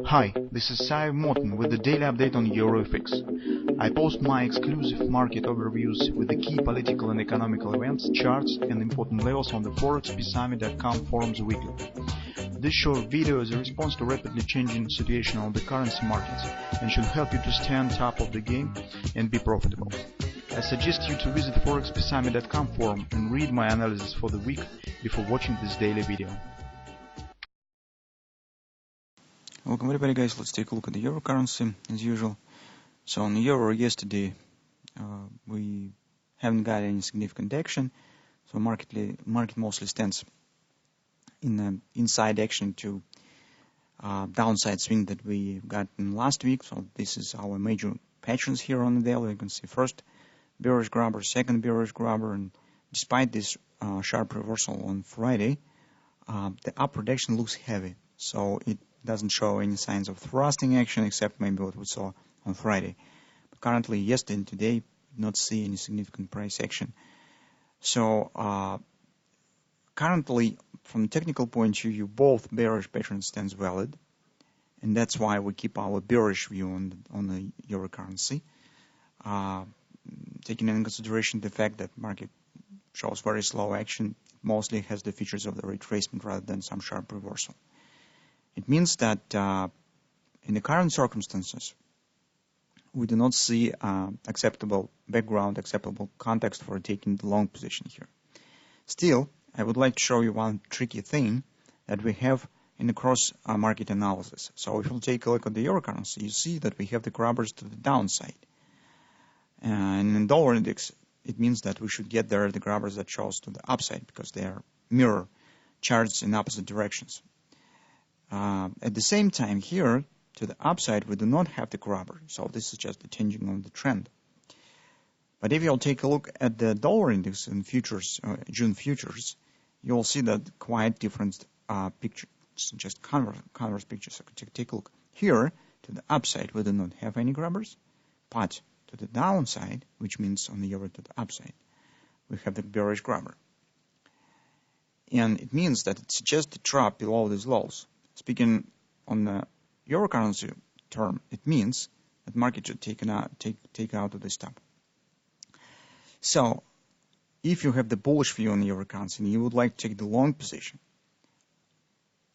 Hi, this is Sive Morten with the daily update on EuroFX. I post my exclusive market overviews with the key political and economical events, charts and important levels on the ForexPeaceArmy.com forums weekly. This short video is a response to rapidly changing situation on the currency markets and should help you to stay on top of the game and be profitable. I suggest you to visit ForexPeaceArmy.com forum and read my analysis for the week before watching this daily video. Welcome everybody, guys. Let's take a look at the euro currency as usual. So on the euro yesterday we haven't got any significant action, so market mostly stands in inside action to downside swing that we got in last week. So this is our major patterns here on the daily. You can see first bearish grabber, second bearish grabber, and despite this sharp reversal on Friday, the upward action looks heavy, so it doesn't show any signs of thrusting action except maybe what we saw on Friday. But currently, yesterday and today, we did not see any significant price action. So currently, from a technical point of view, both bearish patterns stands valid, and that's why we keep our bearish view on the euro currency, taking into consideration the fact that market shows very slow action, mostly has the features of the retracement rather than some sharp reversal. It means that in the current circumstances, we do not see acceptable background, acceptable context for taking the long position here. Still, I would like to show you one tricky thing that we have in the cross-market analysis. So if you take a look at the euro currency, you see that we have the grabbers to the downside. And in dollar index, it means that we should get there the grabbers that shows to the upside because they are mirror charts in opposite directions. At the same time here, to the upside, we do not have the grabber, so this is just a changing of the trend. But if you'll take a look at the dollar index in futures, June futures, you'll see that quite different picture. It's just converse pictures. So take a look here. To the upside, we do not have any grabbers, but to the downside, which means on the euro to the upside, we have the bearish grabber. And it means that it's just a drop below these lows. Speaking on the euro currency term, it means that market should take out of this top. So, if you have the bullish view on the euro currency and you would like to take the long position,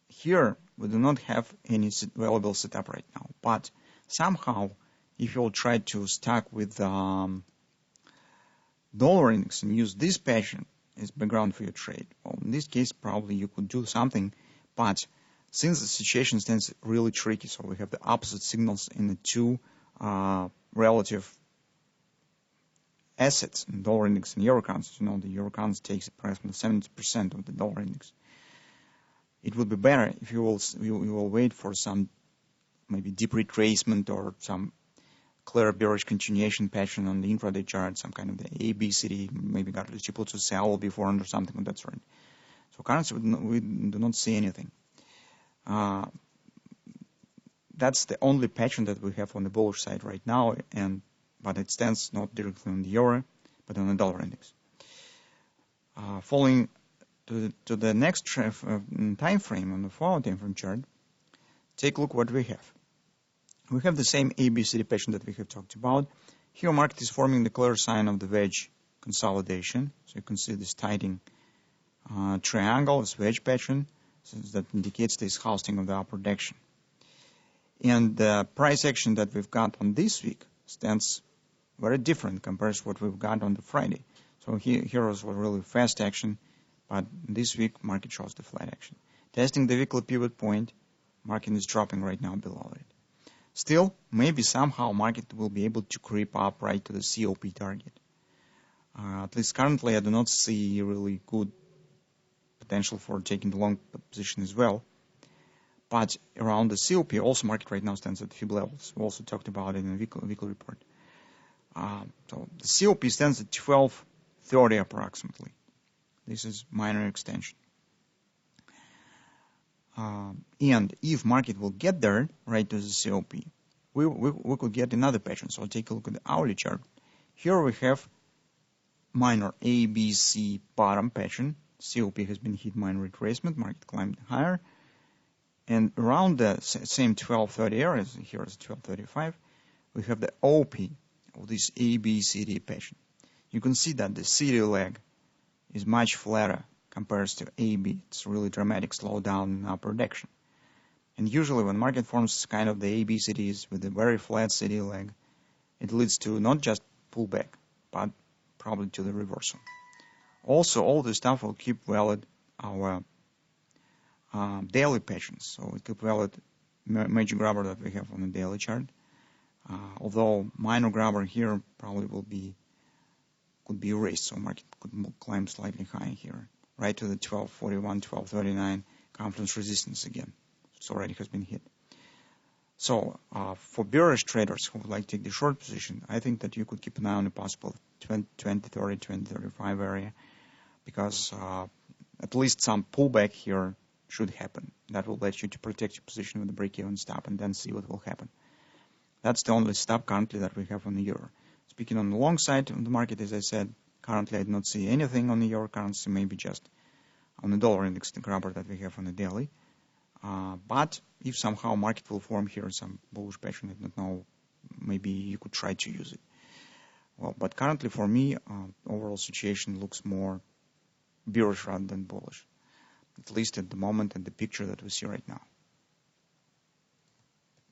here we do not have any available setup right now. But somehow, if you will try to stack with dollar index and use this pattern as background for your trade, well, in this case, probably you could do something, but since the situation stands really tricky, so we have the opposite signals in the two relative assets, in dollar index and euro currency. You know, the euro currency takes approximately 70% of the dollar index. It would be better if you will wait for some maybe deep retracement or some clear bearish continuation pattern on the intraday chart, some kind of the ABCD, maybe got a triple to sell before or something of that sort. So currency, we do not see anything. That's the only pattern that we have on the bullish side right now, but it stands not directly on the euro, but on the dollar index. Following to the next time frame on the 4-hour time frame chart, take a look what we have. We have the same ABCD pattern that we have talked about. Here, market is forming the clear sign of the wedge consolidation. So you can see this tightening triangle, this wedge pattern. So that indicates this halting of the upward action. And the price action that we've got on this week stands very different compared to what we've got on the Friday. So here was a really fast action, but this week market shows the flat action. Testing the weekly pivot point, market is dropping right now below it. Still, maybe somehow market will be able to creep up right to the COP target. At least currently I do not see really good potential for taking the long position as well. But around the COP, also market right now stands at few levels. We also talked about it in the weekly report. So the COP stands at 1230 approximately. This is minor extension. And if market will get there, right to the COP, we could get another pattern. So I'll take a look at the hourly chart. Here we have minor ABC bottom pattern. COP has been hit minor retracement, market climbed higher, And around the same 1230 areas, here is 1235, we have the OP of this ABCD pattern. You can see that the CD leg is much flatter compared to AB. It's a really dramatic slowdown in upper direction. And usually when market forms kind of the ABCDs with a very flat CD leg, it leads to not just pullback, but probably to the reversal. Also, all this stuff will keep valid our daily patterns. So it keep valid major grabber that we have on the daily chart. Although minor grabber here probably could be erased, so market could climb slightly higher here, right to the 1241, 1239 confidence resistance again. It already has been hit. So for bearish traders who would like to take the short position, I think that you could keep an eye on the possible 2030, 2035 area, because at least some pullback here should happen. That will let you to protect your position with the break-even stop and then see what will happen. That's the only stop currently that we have on the euro. Speaking on the long side of the market, as I said, currently I do not see anything on the euro currency, maybe just on the dollar index, the grabber that we have on the daily. But if somehow market will form here some bullish pattern, I don't know, maybe you could try to use it. Well, but currently for me, overall situation looks more bearish rather than bullish, at least at the moment and the picture that we see right now.